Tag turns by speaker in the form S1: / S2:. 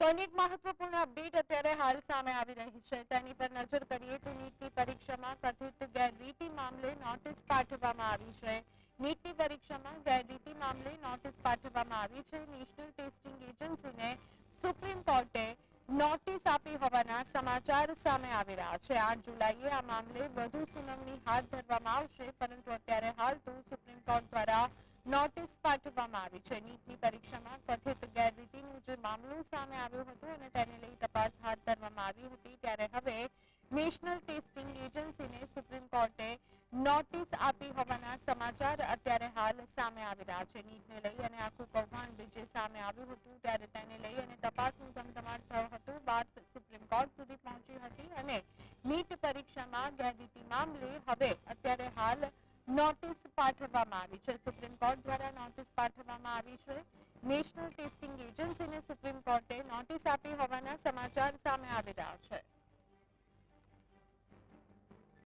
S1: તો અનેક મહત્વપૂર્ણ અપડેટ અત્યારે હાલ સામે આવી રહી છે તેની પર નજર કરીએ તો નીટની પરીક્ષામાં કથિત ગેરરીતિ મામલે નોટિસ પાઠવવામાં આવી છે નીટની પરીક્ષામાં ગેરરીતિ મામલે નોટિસ પાઠવવામાં આવી છે નેશનલ ટેસ્ટિંગ એજન્સીને સુપ્રીમ કોર્ટે નોટિસ આપી હોવાના સમાચાર સામે આવી રહ્યા છે 8 જુલાઈએ આ મામલે વધુ સુનાવણી હાથ ધરવામાં આવશે પરંતુ અત્યારે હાલ તો સુપ્રીમ કોર્ટ દ્વારા નોટિસ પાઠવવામાં આવી છે નીટની પરીક્ષામાં કથિત ગેરરીતિનો જે મામલો સામે આવ્યો હતો અને તેને લઈ તપાસ હાથ ધરવામાં આવી હતી ત્યારે હવે નેશનલ ટેસ્ટિંગ એજન્સીને સુપ્રીમ કોર્ટે નોટિસ આપી હોવાના સમાચાર અત્યારે હાલ સામે આવી રહ્યા છે નીટને લઈ અને આખું કૌભાંડ જે સામે આવ્યું હતું ત્યારે તેને લઈ અને તપાસનો ધમધમાટ થયો હતો બાદ સુપ્રીમ કોર્ટ સુધી પહોંચી હતી અને નીટ પરીક્ષામાં ગેરરીતિ મામલે હવે અત્યારે હાલ નોટિસ પાઠવવામાં આવી છે સુપ્રીમ કોર્ટ દ્વારા નોટિસ પાઠવવામાં આવી છે નેશનલ ટેસ્ટિંગ એજન્સીને સુપ્રીમ કોર્ટે નોટિસ આપી હોવાના સમાચાર સામે આવી રહ્યા છે